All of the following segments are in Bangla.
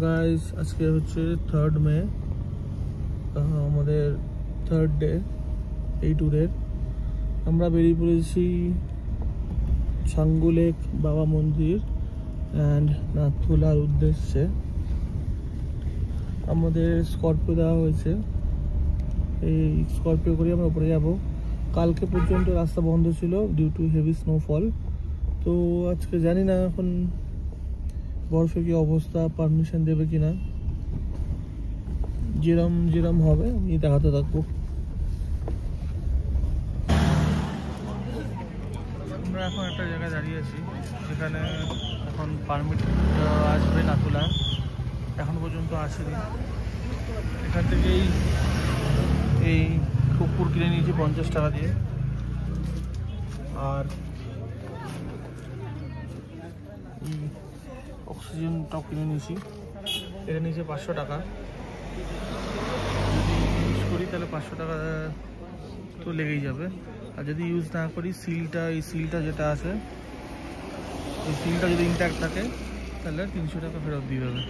গাইস, আজকে হচ্ছে 3rd মে, আমাদের 3rd ডে এই ট্যুরের। আমরা বেরিয়ে পড়েছি ছাঙ্গু লেক বাবা মন্দির অ্যান্ড নাথুলার উদ্দেশ্যে। আমাদের স্করপিও দেওয়া হয়েছে, এই স্করপিও করে আমরা উপরে যাব। কালকে পর্যন্ত রাস্তা বন্ধ ছিল ডিউ টু হেভি স্নোফল। তো আজকে জানি না এখন বরফের কি অবস্থা, পারমিশন দেবে কিনা। যেরম হবে আমি দেখাতে থাকবো। আমরা এখন একটা জায়গায় দাঁড়িয়ে আছি যেখানে এখন পারমিট আসবে নাথুলা, এখন পর্যন্ত আসেনি। এখান থেকেই এই কুকুর কিনে নিয়েছি 50 টাকা দিয়ে, আর অক্সিজেন টপ কিনে নিয়েছি, এটা নিয়েছে 500 টাকা। যদি ইউজ করি তাহলে 500 টাকা তো লেগেই যাবে, আর যদি ইউজ না করি এই সিলটা যেটা আছে, এই সিলটা যদি ইনট্যাক্ট থাকে তাহলে 300 টাকা ফেরত দিয়ে দেবে।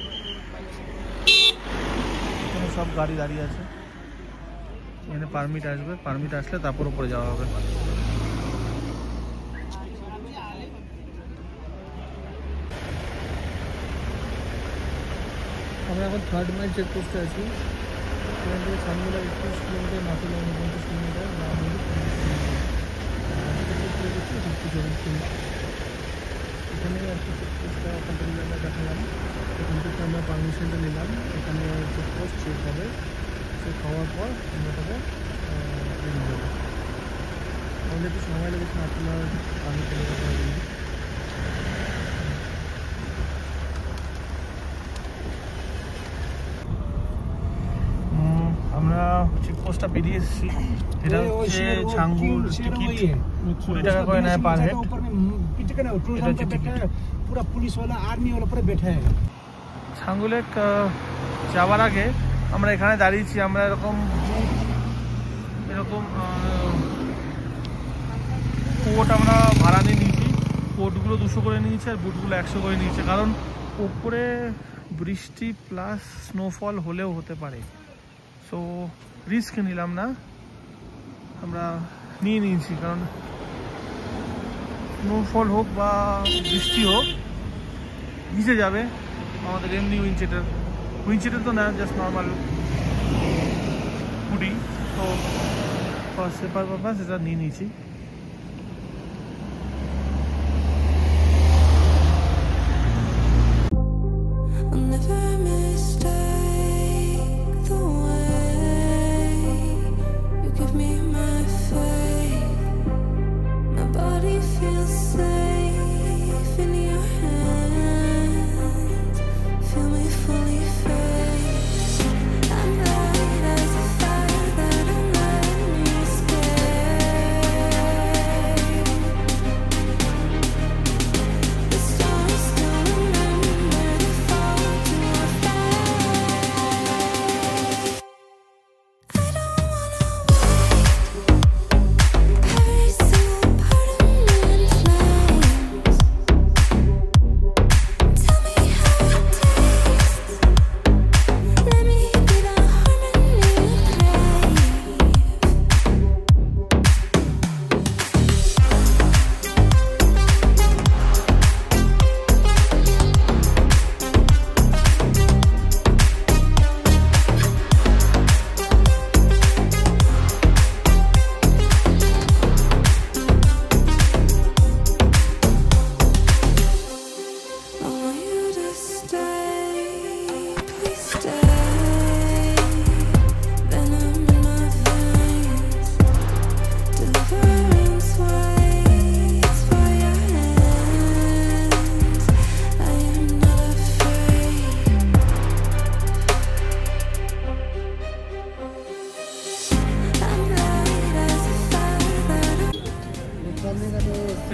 এখানে সব গাড়ি দাঁড়িয়ে আছে, এখানে পারমিট আসবে, পারমিট আসলে তারপর উপরে যাওয়া হবে। আমরা এখন 3rd মাইল চেকপোস্টে আছি। এখান থেকে ছাঙ্গুলা 21 কিলোমিটার, নাথুলা 49 কিলোমিটার, এখানে আর কি চেকপোস্টটা আপনাদের আমরা দেখালাম। এখান থেকে আমরা পারমিশনটা নিলাম, এখানে চেকপোস্ট চেক হবে, চেক হওয়ার পর আমরা তাকে বেরিয়ে যাবো। আমাদের একটু সময় লেগেছে নাথুলার পানি চলে যাওয়ার জন্য। আমরা চেকপোস্টটা পেরিয়ে এসেছি। এটা হচ্ছে ছাঙ্গুর টিকিট, 20 টাকা করে নেয় পার হেড। ছাঙ্গু লেক যাওয়ার আগে আমরা এখানে দাঁড়িয়েছি, আমরা এরকম কোট আমরা ভাড়া নিয়ে নিয়েছি। কোটগুলো 200 করে নিয়েছে আর বুটগুলো 100 করে নিয়েছে, কারণ উপরে বৃষ্টি প্লাস স্নোফল হলেও হতে পারে। সো রিস্ক নিলাম না, আমরা নিয়ে নিয়েছি, কারণ স্নোফল হোক বা বৃষ্টি হোক ভিজে যাবে। আমাদের এমনি উইন্ডচিটার তো না, জাস্ট নর্মাল হুডি, তো সেপার পারপাস এটা নিয়ে নিয়েছি।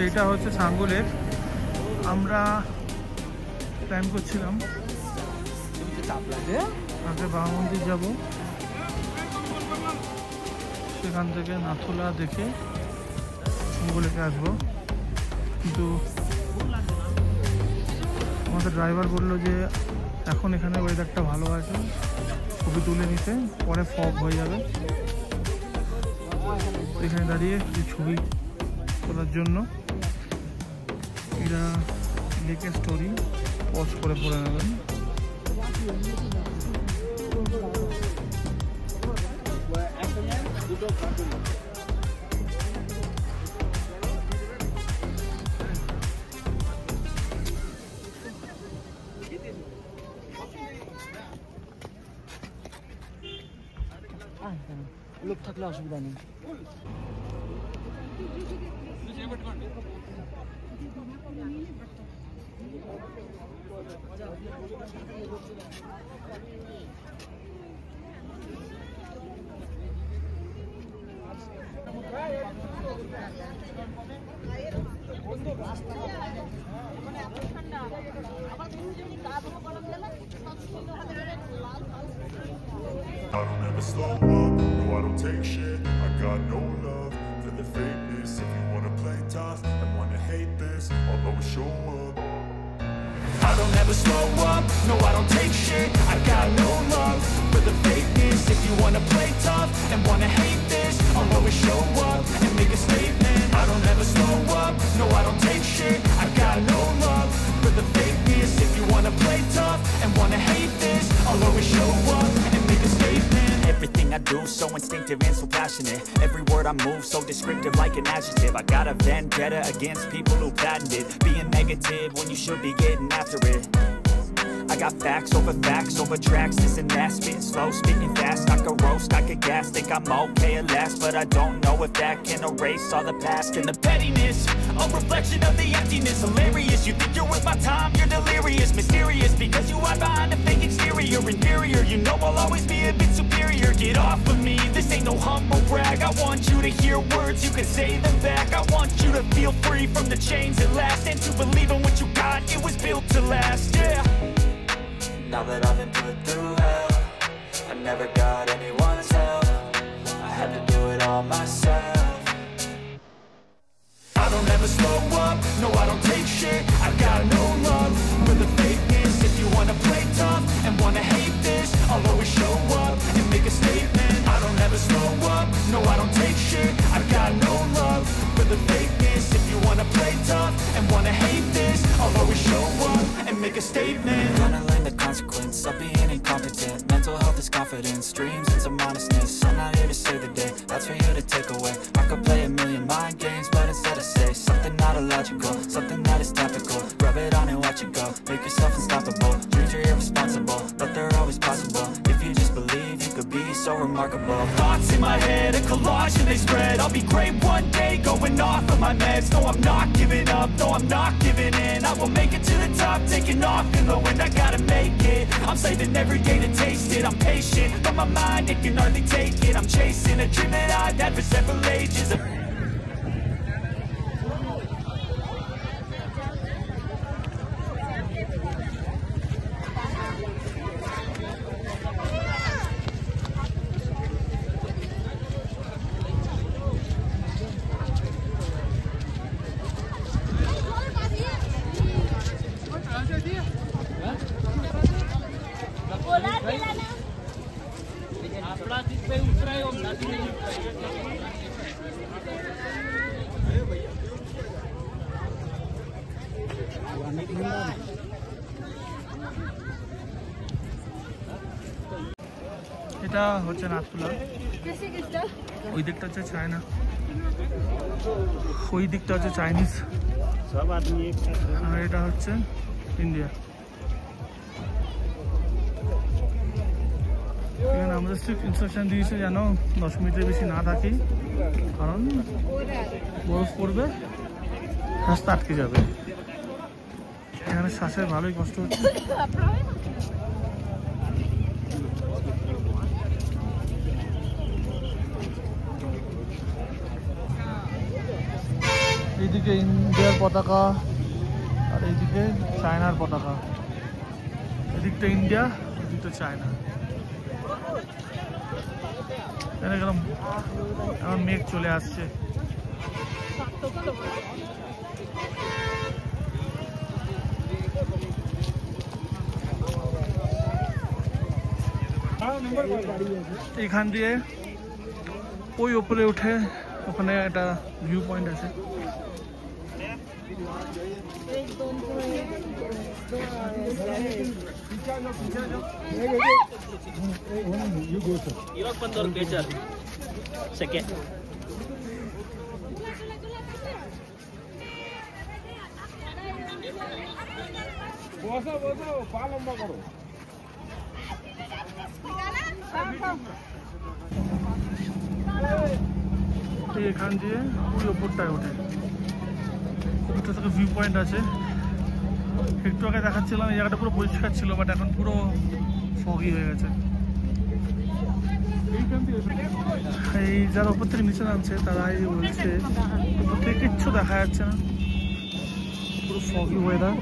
এটা হচ্ছে ছাঙ্গু লেক। আমরা প্ল্যান করছিলাম আগে বাবা মন্দির যাব, সেখান থেকে নাথুলা দেখে ছাঙ্গু লেকে আসবো, কিন্তু আমাদের ড্রাইভার বললো যে এখন এখানে ওয়েদারটা ভালো আছে, ছবি তুলে নিতে, পরে ফগ হয়ে যাবে। এখানে দাঁড়িয়ে ছবি তোলার জন্য এটা লেকের স্টোরি পজ করে পড়ে নেবেন। লোক থাকলে অসুবিধা নেই। I don't ever slow up, no I don't take shit. I got no love for the fakeness. If you wanna play tough and wanna hate this, I'll always show up. I don't ever slow up, no I don't take shit. I got no love for the fakeness. If you wanna play tough and wanna hate this, I'll always show up and make a statement. I don't ever slow up, no I don't take shit. I got no love for the fakeness. If you wanna play tough and wanna hate this, I'll always show up and make a statement. Everything I do so instinctive and so passionate. Every word I move so descriptive like an adjective. I got a vendetta against people who patented being negative when you should be getting after it. I got facts over tracks, this and that. Spitting slow, spitting fast, I could roast, I could gas. Think I'm okay at last, but I don't know if that can erase all the past. And the pettiness, a reflection of the emptiness. Hilarious, you think you're worth my time, you're delirious. Mysterious, because you hide behind a fake exterior. Inferior, you know I'll always be a bit superior. Get off of me, this ain't no humble brag. I want you to hear words, you can say them back. I want you to feel free from the chains at last, and to believe in what you got, it was built to last, yeah. Now that I've been put through hell, I never got anyone's help. I had to do it all myself. I don't ever slow up, no I don't take shit. I got no love for the fakeness. If you wanna play tough and wanna hate this, I'll always show up and make a statement. I don't ever slow up, no I don't take shit. I got no love for the fakeness. If you wanna play tough and wanna hate this, I'll always show up and make a statement. Gonna learn the consequence of being incompetent. Mental health is confidence, dreams and some honestness. I'm not here to save the day, that's for you to take away. I could play a million mind games, but instead I say something not illogical, something that is topical. Rub it on and watch it go, make yourself unstoppable. Dreams are irresponsible, but they're always possible. If you just believe, you could be so remarkable. Thoughts in my head, a collage and they spread. I'll be great one day, going off of my meds. No, I'm not giving up, no, I'm not giving in. I will make it to the top, taking off in the wind. I gotta make it, I'm saving every day to taste it. I'm patient, but my mind, it can hardly take it. I'm chasing a dream that I've had for several ages. এটা হচ্ছে নাথুলা, ওই দিকটা হচ্ছে চায়না, ওই দিকটা হচ্ছে চাইনিজ, আর এটা হচ্ছে ইন্ডিয়া। এখানে আমাদের স্ট্রিক্ট ইনস্ট্রাকশন দিয়েছে যেন 10 মিনিটের বেশি না থাকি, কারণ বরফ পড়বে, রাস্তা আটকে যাবে। এখানে শ্বাসের ভালোই কষ্ট হচ্ছে। এইদিকে ইন্ডিয়ার পতাকা আর এইদিকে চায়নার পতাকা, এদিকটা ইন্ডিয়া, এদিকটা চায়না। এখন মেঘ চলে আসছে। এখান দিয়ে ওই উপরে উঠে ওখানে একটা ভিউ পয়েন্ট আছে। ಇವಾಗ ಬಂದವ್ರು ಬೇಜಾರು ಸೆಕೆ এখান দিয়ে ওই ওপরটায় ওঠে, ওটা থেকে ভিউ পয়েন্ট আছে। একটু আগে দেখাচ্ছিলাম এই জায়গাটা পুরো পরিষ্কার ছিল, বাট এখন পুরো ফগি হয়ে গেছে। এই যারা ওপর থেকে নিচে নামছে তারাই বলছে ওপর থেকে কিচ্ছু দেখা যাচ্ছে না, পুরো ফগি ওয়েদার,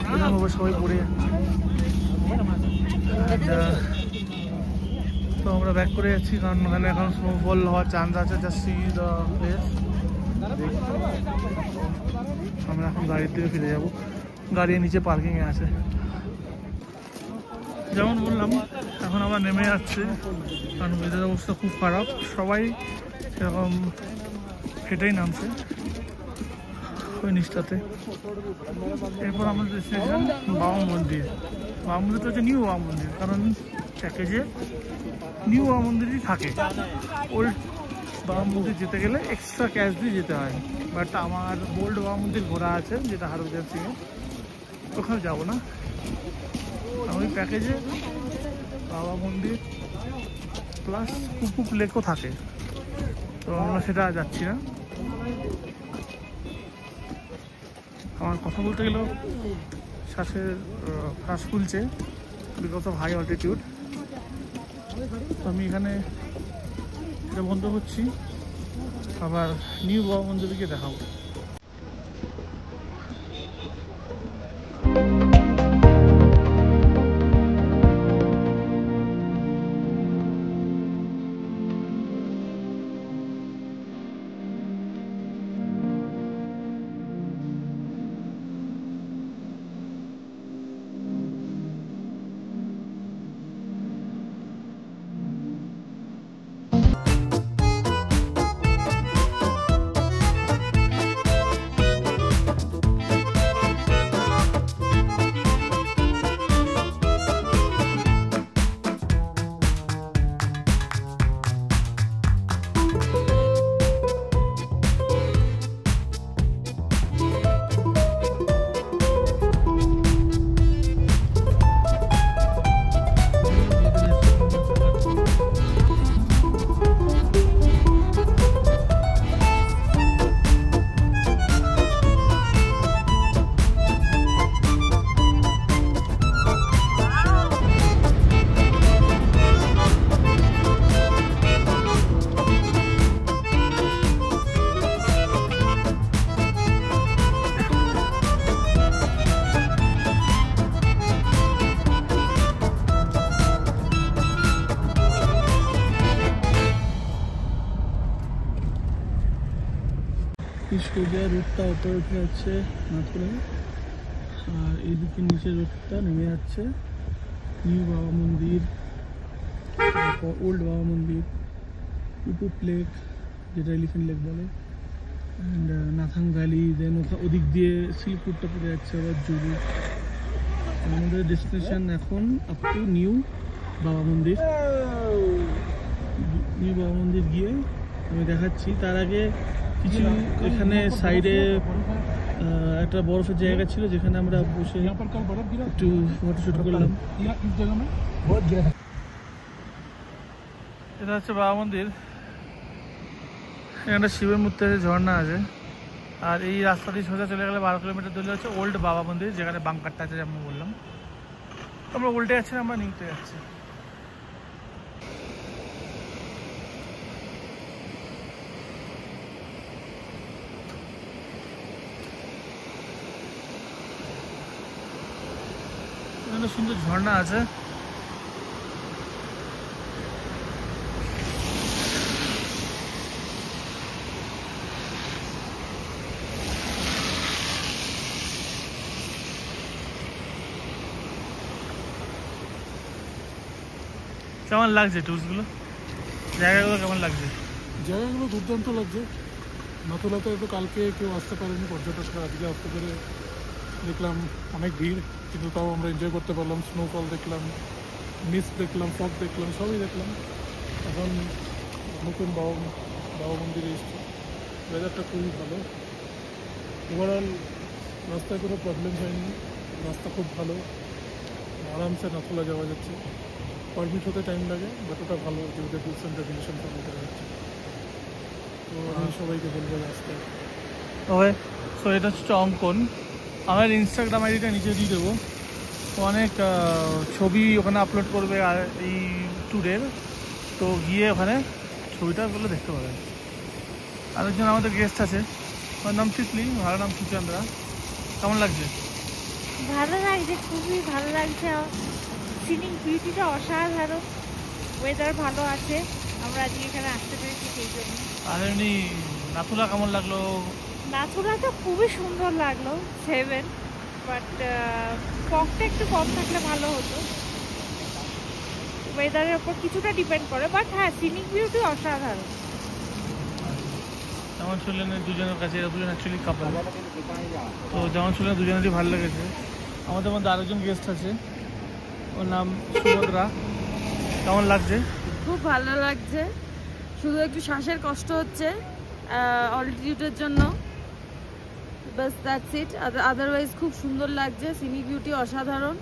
এরকমভাবে সবাই পড়ে যাচ্ছে। তো আমরা ব্যাক করে যাচ্ছি, কারণ ওখানে এখন স্নোফল হওয়ার চান্স আছে। Just see the place. আমরা এখন গাড়ির দিকে ফিরে যাব, গাড়ি নিচে পার্কিংয়ে আছে। যেমন বললাম এখন আমরা নেমে যাচ্ছি, কারণ ওয়েদার অবস্থা খুব খারাপ, সবাই সেরকম হেঁটেই নামছে ওই নিচটাতে। এরপর আমাদের ডেস্টিনেশন বাবা মন্দির। বাবা মন্দিরটা হচ্ছে নিউ বাবা মন্দির, কারণ প্যাকেজে নিউ বাবা মন্দিরই থাকে। ওল্ড বাবা মন্দির যেতে গেলে এক্সট্রা ক্যাশ দিয়ে যেতে হয়, বাট আমার ওল্ড বাবা মন্দির ঘোরা আছে যেটা হরভজন সিংয়ে, ওখানে যাবো না। ওই প্যাকেজে বাবা মন্দির প্লাস কুকুক লেকও থাকে, তো আমরা সেটা যাচ্ছি না। আমার কথা বলতে গেলেও শ্বাসের শ্বাস ফুলছে বিকজ অফ হাই অল্টিটিউড। তো আমি এখানে এটা বন্ধ করছি, আবার নিউ বাবা মন্দিরে গিয়ে দেখাবো। সোজা রোডটা উপরে উঠে যাচ্ছে নাথুরে, আর এইদিকে নিচে রোডটা নেমে যাচ্ছে নিউ বাবা মন্দির, ওল্ড বাবা মন্দির, কুকুক লেক যেটা এলিফেন্ট লেক বলে, অ্যান্ড নাথাং ভ্যালি। দেন ওদিক দিয়ে শিলপুরটা পড়ে যাচ্ছে আবার জুড়ি। আমাদের ডেস্টিনেশন এখন আপ টু নিউ বাবা মন্দির। নিউ বাবা মন্দির গিয়ে আমি দেখাচ্ছি। তার আগে কিছু এখানে সাইডে একটা বরফের জায়গা ছিল যেখানে আমরা বসে একটু ফটোশুট করলাম। এটা হচ্ছে বাবা মন্দির, এখানে শিবের মূর্তি আছে, ঝর্ণা আছে। আর এই রাস্তা দিয়ে সোজা চলে গেলে 12 কিলোমিটার দূরে হচ্ছে ওল্ড বাবা মন্দির, যেখানে বাংকারটা আছে যেমন বললাম। আমরা উল্টে যাচ্ছি, আমরা নিউতে যাচ্ছি। সুন্দর ঝর্ণা আছে। কেমন লাগছে টুলসগুলো, জায়গাগুলো কেমন লাগছে? জায়গাগুলো দুর্দান্ত লাগছে। নাথুলাতে তো কালকে কেউ আসতে পারেনি, পর্যটকরা আজকে আসতে পেরে দেখলাম অনেক ভিড়, কিন্তু তাও আমরা এনজয় করতে পারলাম। স্নোফল দেখলাম, মিস্ট দেখলাম, ফগ দেখলাম, সবই দেখলাম। এখন নতুন বাবা মন্দিরে এসেছি। ওয়েদারটা খুবই ভালো। ওভারঅল রাস্তায় কোনো প্রবলেম হয়নি, রাস্তা খুব ভালো, আরামসে নাথুলা যাওয়া যাচ্ছে। পারমিট হতে টাইম লাগে, বাট ওটা ভালো, যেহেতু রুলস অ্যান্ড রেগুলেশন ফলো করা যাচ্ছে। তো আমি সবাইকে বলবো রাস্তায়। তবে সো এটা হচ্ছে অঙ্কন, আমার ইনস্টাগ্রাম আইডিটা নিচে দিয়ে দেবো। অনেক ছবি ওখানে আপলোড করবে আর এই ট্যুরের, তো গিয়ে ওখানে ছবিটাগুলো দেখতে পাবেন। আরেকজন আমাদের গেস্ট আছে, ওর নাম তিতলি, ভালো নাম সুচন্দ্রা। কেমন লাগছে? ভালো লাগছে, খুবই ভালো লাগছে। সিনিক বিউটিটা অসাধারণ, ওয়েদার ভালো আছে, আমরা আজকে এখানে আসতে পেরেছি সেই জন্য। আর এমনি নাথুলা কেমন লাগলো? নাথুলাটা খুবই সুন্দর লাগলো, 7, বাট ফগটা একটু কম থাকলে ভালো হতো। ওয়েদারের ওপর কিছুটা ডিপেন্ড করে, বাট হ্যাঁ সিনিক বিউটি অসাধারণ। যেমন শুনলেন দুজনের কাছে, দুজন অ্যাকচুয়ালি কাপল, তো যেমন শুনলেন দুজনেরই ভালো লেগেছে। আমাদের মধ্যে আরেকজন গেস্ট আছে, ওর নাম সুভদ্রা। কেমন লাগছে? খুব ভালো লাগছে, শুধু একটু শ্বাসের কষ্ট হচ্ছে অল্টিটিউডের জন্য, বাস দ্যাটস ইট। আদারওয়াইজ খুব সুন্দর লাগছে, সিনিক বিউটি অসাধারণ,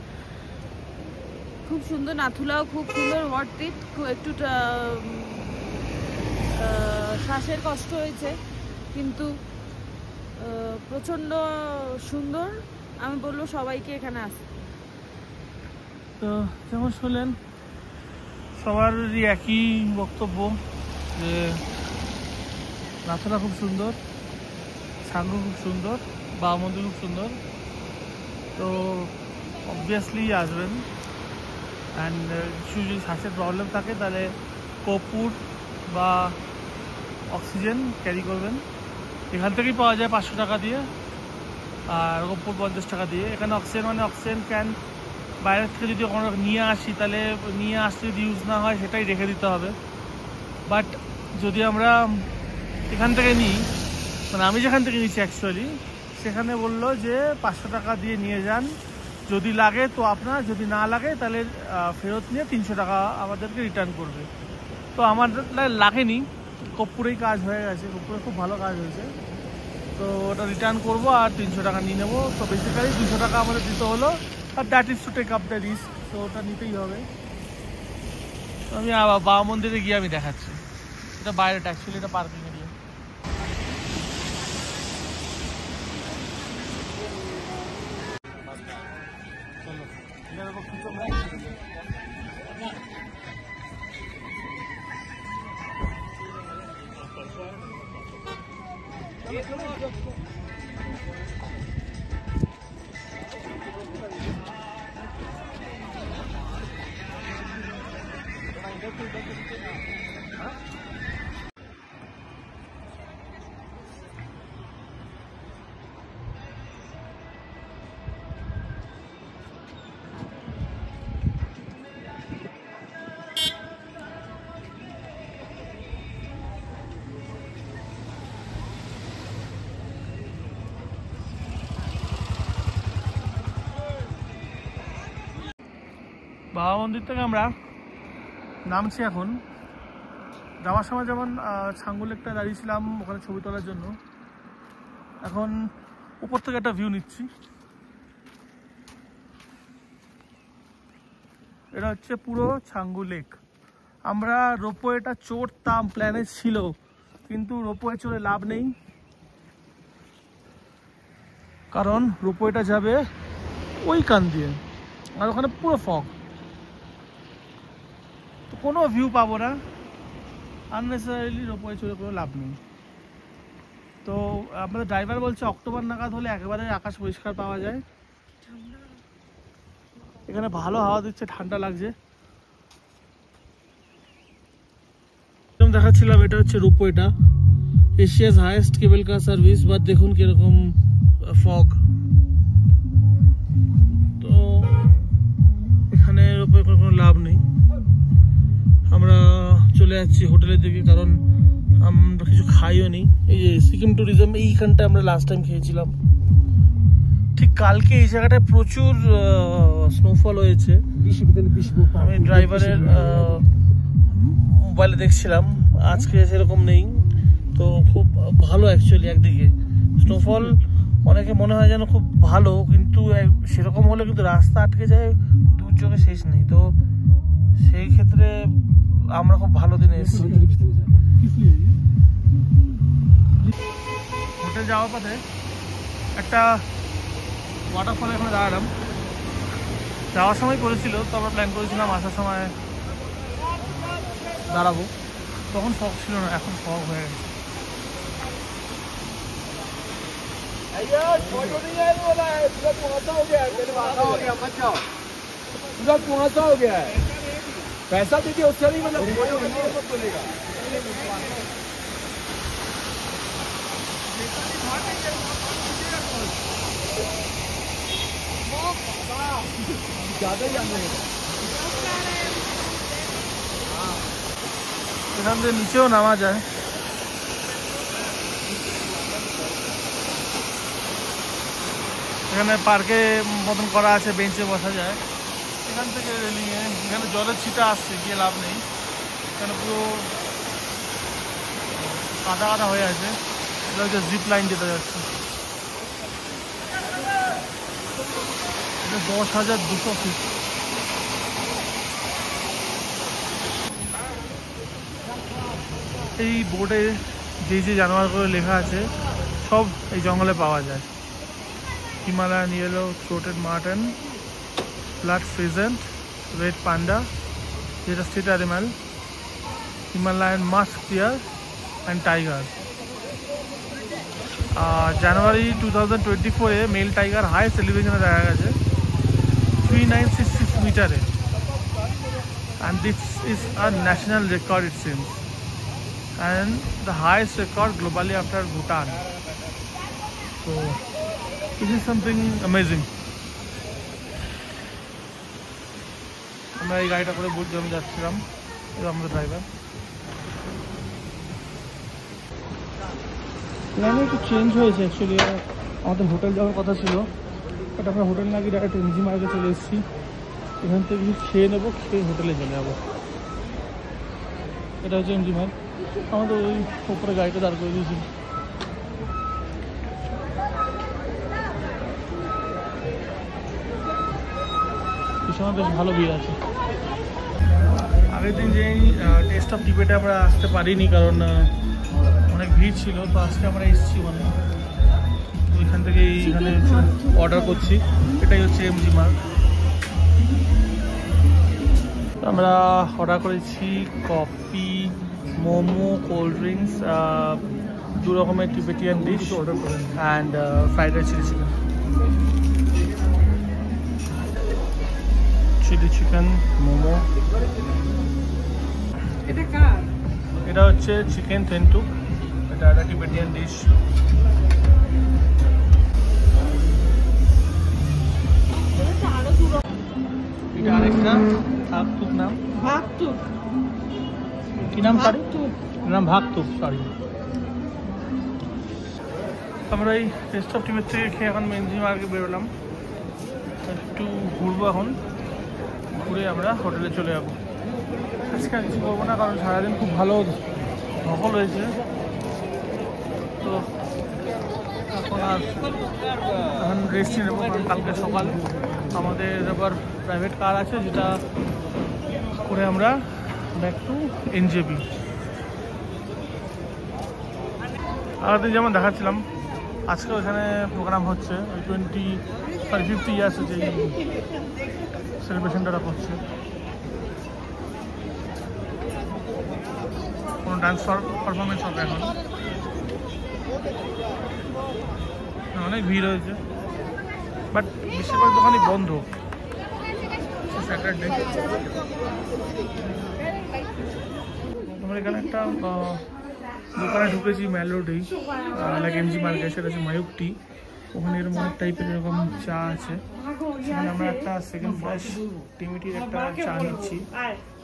খুব সুন্দর। নাথুলাও খুব সুন্দর, ওয়ার্থ ইট। একটু শ্বাসের কষ্ট হয়েছে, কিন্তু প্রচণ্ড সুন্দর। আমি বলবো সবাইকে এখানে আসতে। তো যেমন শুনলেন সবারই একই বক্তব্য যে নাথুলা খুব সুন্দর, ছাঙ্গু খুব সুন্দর, বাবা মন্দির খুব সুন্দর। তো অবভিয়াসলি আসবেন। অ্যান্ড কিছু যদি শ্বাসের প্রবলেম থাকে তাহলে কর্পূর বা অক্সিজেন ক্যারি করবেন। এখান থেকেই পাওয়া যায় 500 টাকা দিয়ে, আর কর্পূর 50 টাকা দিয়ে। এখানে অক্সিজেন মানে অক্সিজেন ক্যান বাইরের থেকে যদি কোনো নিয়ে আসি, তাহলে নিয়ে আসতে যদি ইউজ না হয় সেটাই রেখে দিতে হবে। বাট যদি আমরা এখান থেকে নিই, মানে আমি যেখান থেকে নিচ্ছি অ্যাকচুয়ালি, সেখানে বললো যে 500 টাকা দিয়ে নিয়ে যান, যদি লাগে তো আপনার, যদি না লাগে তাহলে ফেরত নিয়ে 300 টাকা আমাদেরকে রিটার্ন করবে। তো আমার লাগেনি, কর্পূরেই কাজ হয়ে গেছে, কর্পূরে খুব ভালো কাজ হয়েছে। তো ওটা রিটার্ন করবো আর 300 টাকা নিয়ে নেবো। তো বেসিক্যালি 200 টাকা আমাদের দিতে হলো, আর that is to take up the risk, তো ওটা নিতেই হবে। তো আমি বাবা মন্দিরে গিয়ে আমি দেখাচ্ছি, এটা বাইরেটা অ্যাকচুয়ালি, এটা পার্কিং এরিয়া। বাবা মন্দির থেকে আমরা নামছি এখন। যাওয়ার সময় যেমন ছাঙ্গু লেকটা দাঁড়িয়েছিলাম ওখানে ছবি তোলার জন্য, এখন উপর থেকে একটা ভিউ নিচ্ছি। এটা হচ্ছে পুরো ছাঙ্গু লেক। আমরা রোপওয়েটা চড়তাম, প্ল্যানে ছিল, কিন্তু রোপওয়ে চড়ে লাভ নেই, কারণ রোপওয়েটা যাবে ওই কান দিয়ে, আর ওখানে পুরো ফগ, তো কোনো ভিউ পাবো না। আননেসেসারিলি রোপওয়ে চড়ে কোনো লাভ নেই। তো আমাদের ড্রাইভার বলছে অক্টোবর নাগাদ হলে একেবারে আকাশ পরিষ্কার পাওয়া যায়। এখানে ভালো হাওয়া দিচ্ছে, ঠান্ডা লাগছে। দেখাচ্ছিলাম এটা হচ্ছে রোপওয়েটা, Asia's highest cable car service, but দেখুন কিরকম ফগ। তো এখানে রোপওয়ে কোনো লাভ নেই। আমরা চলে যাচ্ছি হোটেলের দিকে, কারণ আমরা কিছু খাইও নি। এই যে সিকিম ট্যুরিজম, এইখানটা আমরা লাস্ট টাইম খেয়েছিলাম। ঠিক কালকে এই জায়গাটায় প্রচুর স্নোফল হয়েছে। আমি ড্রাইভারের মোবাইলে দেখছিলাম, আজকে সেরকম নেই। তো খুব ভালো অ্যাকচুয়ালি, একদিকে স্নোফল অনেকে মনে হয় যেন খুব ভালো, কিন্তু সেরকম হলে কিন্তু রাস্তা আটকে যায়, দুর্যোগে শেষ নেই। তো সেই ক্ষেত্রে আমরা খুব ভালো দিনে এসেছি। হোটেল যাওয়ার পথে একটা ওয়াটারফলে এখানে দাঁড়ালাম। যাওয়ার সময় করেছিল, তো আমরা প্ল্যান করেছিলাম আসার সময় দাঁড়াবো, তখন শখ ছিল না, এখন শখ হয়ে গেছে। पैसा दीजिए उससे नहीं, मतलब ज्यादा ही जाने এখান থেকে নিচেও নামা যায়। এখানে পার্কে মতন করা আছে, বেঞ্চে বসা যায়। এখান থেকে রেলিংয়ে এখানে জলের ছিটা আসছে, গিয়ে লাভ নেই, এখানে পুরো কাদা কাদা হয়ে আছে। এটা হচ্ছে জিপ লাইন যেতে যাচ্ছে, এটা 10,200 ফিট। এই বোর্ডে যে যে জানোয়ারগুলো লেখা আছে সব এই জঙ্গলে পাওয়া যায়। Himalayan yellow throated marten, blood pheasant, red panda যেটা state animal, Himalayan musk deer and tiger. জানুয়ারি 2024-এ মেল টাইগার হাইয়েস্ট এলিভেশনে দেখা গেছে 3966 মিটারে, and this is a national record it seems, and the highest record globally after Bhutan. So this is something amazing. আমরা এই গাড়িটা করে বুঝলাম যাচ্ছিলাম, এটা আমাদের ড্রাইভার। এখানে একটু চেঞ্জ হয়েছে অ্যাকচুয়ালি, আমাদের হোটেল যাওয়ার কথা ছিল, বাট আমরা হোটেল না গিয়ে ডাইরেক্ট এমজি মার্কে চলে এসেছি। এখান থেকে কিছু খেয়ে নেবো, খেয়ে হোটেলে চলে যাবো। এটা হচ্ছে এমজি মার্ক, আমাদের ওই উপরে গাড়িটা দাঁড় করে দিয়েছিল। এই সময় বেশ ভালো ভিড় আছে। আগের দিন যে টেস্ট অফ টিবেটে আমরা আসতে পারিনি, কারণ অনেক ভিড় ছিল। তো আজকে আমরা এসেছি, মানে ওইখান থেকে এইখানে অর্ডার করছি। এটাই হচ্ছে এমজি মার্ক। আমরা অর্ডার করেছি কফি, মোমো, কোল্ড ড্রিঙ্কস, 2 রকমের Tibetan dish and fried rice, chilli chicken, momo. এটা হচ্ছে চিকেন থেন্টুক, এটা একটা টিবেটিয়ান ডিশ। এটা আরেকটা ভাগতুক, নাম ভাগতুক, কি নাম সরি নাম ভাগতুক, সরি। আমরা এই টেস্ট অফ টিবেট থেকে খেয়ে এখন এমজি মার্কে বেরোলাম, একটু ঘুরবো। এখন ঘুরে আমরা হোটেলে চলে যাবো। আজকে আর কিছু করবো না, কারণ সারাদিন খুব ভালো ধকল হয়েছে। তো এখন রেস্ট নিয়ে নেবো, কারণ কালকে সকাল আমাদের আবার প্রাইভেট কার আছে, যেটা করে আমরা ব্যাক টু এনজেপি। আগের যেমন দেখাচ্ছিলাম, আজকে ওখানে প্রোগ্রাম হচ্ছে, ওই 50 ইয়ার্স যে সেলিব্রেশনটা করছে। কোনো ডান্স পারফরমেন্স হবে এখন। অনেক ভিড় হয়েছে, বাট বেশিরভাগ দোকানই বন্ধ, স্যাটারডে। আমরা এখানে একটা দোকানে ঢুকেছি ম্যাল রোডেই, লাইক এমজি মার্কেট, সেটা হচ্ছে মায়ুক টি। ওখানে এরকম অনেক টাইপের এরকম চা আছে। সেখানে আমরা একটা সেকেন্ড ফ্ল্যাশ টিমিটির একটা চা নিচ্ছি,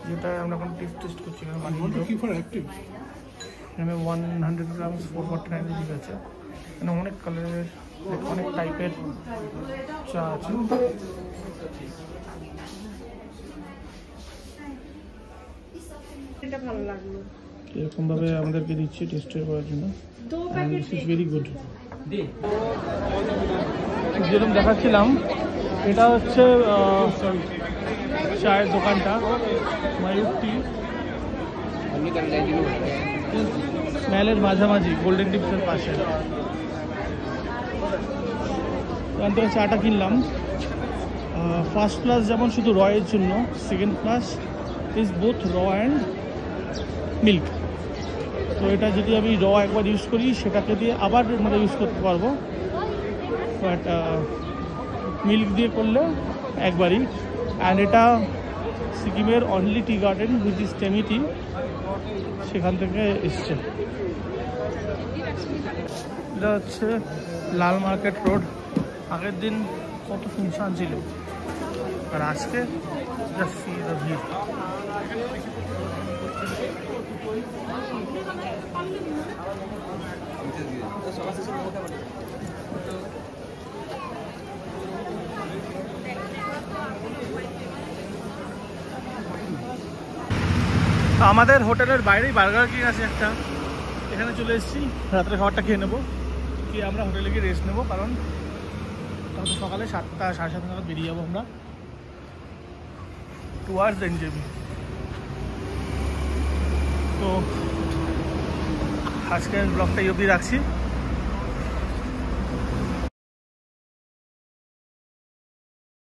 যেটা আমরা এখন টেস্ট করছি। এখানে 100 গ্রামস 449 রুপিস আছে। এখানে অনেক কালারের অনেক টাইপের চা আছে। এটা ভালো লাগলো। এরকম ভাবে আমাদেরকে দিচ্ছে টেস্টের করার জন্য। This is very good. যেরকম দেখাচ্ছিলাম, এটা হচ্ছে চায়ের দোকানটা ময়ূর টি, মেলের মাঝামাঝি গোল্ডেন টিপসের পাশে। ওখান থেকে চাটা কিনলাম। ফার্স্ট ক্লাস যেমন শুধু রয়ের জন্য, সেকেন্ড ক্লাস ইজ বোথ র অ্যান্ড মিল্ক। তো এটা যদি আমি র একবার ইউজ করি, সেটাকে দিয়ে আবার মানে ইউজ করতে পারবো, বাট মিল্ক দিয়ে করলে একবারই। অ্যান্ড এটা সিকিমের only tea garden which is Temi tea, সেখান থেকে এসছে। এটা হচ্ছে লাল মার্কেট রোড। আগের দিন কত শুনশান ছিল, আর আজকে জাস্ট সি দ্য ভিড়। আমাদের হোটেলের বাইরেই বার্গার কিং আছে একটা, এখানে চলে এসেছি। রাত্রে খাবারটা খেয়ে নেবো, কি আমরা হোটেলে গিয়ে রেস্ট নেবো, কারণ তখন সকালে 7টা সাড়ে 7টা নাগাদ বেরিয়ে যাবো আমরা টুয়ার্ডস এনজেবি। তো আজকের ব্লগটা এই অবধি রাখছি।